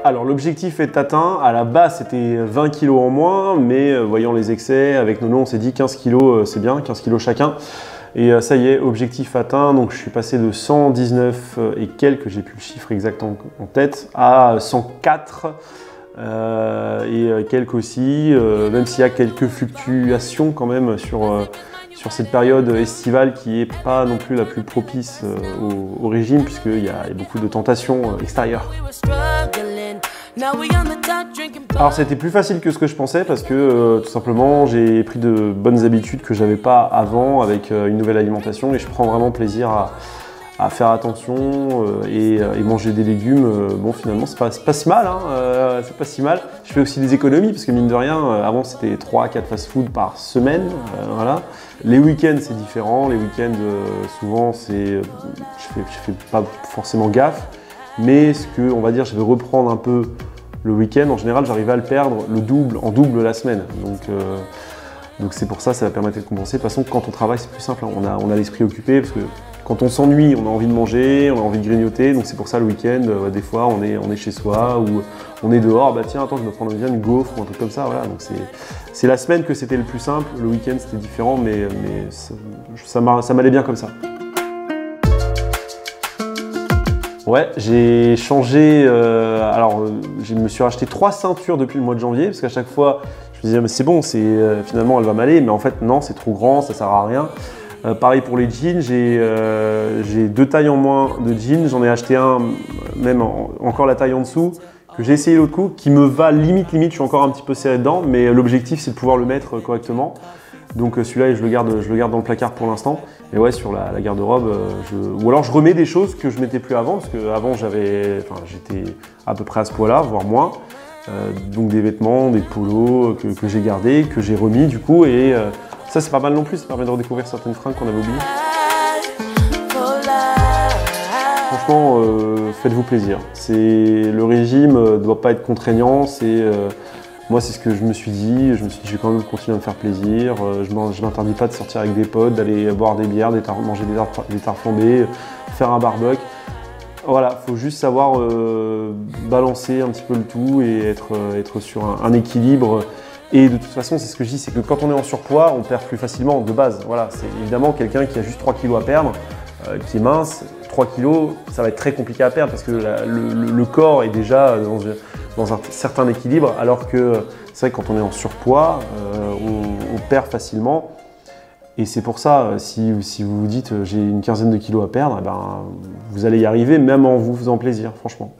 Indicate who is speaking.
Speaker 1: Alors l'objectif est atteint, à la base c'était 20 kg en moins, mais voyant les excès, avec Nono on s'est dit 15 kg c'est bien, 15 kg chacun. Et ça y est, objectif atteint, donc je suis passé de 119 et quelques, j'ai plus le chiffre exact en tête, à 104 et quelques aussi, même s'il y a quelques fluctuations quand même sur cette période estivale qui n'est pas non plus la plus propice au régime, puisqu'il y a beaucoup de tentations extérieures. Alors c'était plus facile que ce que je pensais parce que tout simplement j'ai pris de bonnes habitudes que j'avais pas avant avec une nouvelle alimentation, et je prends vraiment plaisir à faire attention et manger des légumes. Bon, finalement c'est pas si mal, hein, c'est pas si mal. Je fais aussi des économies parce que mine de rien, avant c'était 3-4 fast-food par semaine, voilà. Les week-ends c'est différent, les week-ends souvent je fais pas forcément gaffe, mais on va dire, je vais reprendre un peu le week-end. En général, j'arrive à le perdre en double la semaine. Donc c'est pour ça, ça va permettre de compenser. De toute façon, quand on travaille, c'est plus simple, hein. On a l'esprit occupé, parce que quand on s'ennuie, on a envie de manger, on a envie de grignoter. Donc c'est pour ça, le week-end, des fois, on est chez soi ou on est dehors. Bah tiens, attends, je me prends bien une gaufre ou un truc comme ça. Voilà. Donc c'est la semaine que c'était le plus simple. Le week-end, c'était différent, mais ça m'allait bien comme ça. Ouais, j'ai changé, je me suis racheté 3 ceintures depuis le mois de janvier, parce qu'à chaque fois, je me disais, mais c'est bon, finalement elle va m'aller, mais en fait non, c'est trop grand, ça sert à rien. Pareil pour les jeans, j'ai 2 tailles en moins de jeans, j'en ai acheté un, même encore la taille en dessous, que j'ai essayé l'autre coup, qui me va limite, je suis encore un petit peu serré dedans, mais l'objectif c'est de pouvoir le mettre correctement. Donc celui-là, je le garde dans le placard pour l'instant. Et ouais, sur la garde-robe, ou alors je remets des choses que je mettais plus avant, parce qu'avant j'étais à peu près à ce poids-là, voire moins. Donc des vêtements, des polos que j'ai gardés, que j'ai remis du coup, et ça c'est pas mal non plus, ça permet de redécouvrir certaines fringues qu'on avait oubliées. Franchement, faites-vous plaisir. Le régime ne doit pas être contraignant, moi, c'est ce que je me suis dit. Je me suis dit, je vais quand même continuer à me faire plaisir. Je ne m'interdis pas de sortir avec des potes, d'aller boire des bières, manger des tartes flambées, faire un barbecue. Voilà, il faut juste savoir balancer un petit peu le tout et être sur un équilibre. Et de toute façon, c'est ce que je dis, c'est que quand on est en surpoids, on perd plus facilement de base. Voilà, c'est évidemment quelqu'un qui a juste 3 kilos à perdre, qui est mince. 3 kilos, ça va être très compliqué à perdre parce que le corps est déjà dans un certain équilibre, alors que c'est vrai que quand on est en surpoids, on perd facilement. Et c'est pour ça, si vous vous dites j'ai une quinzaine de kilos à perdre, eh ben, vous allez y arriver même en vous faisant plaisir, franchement.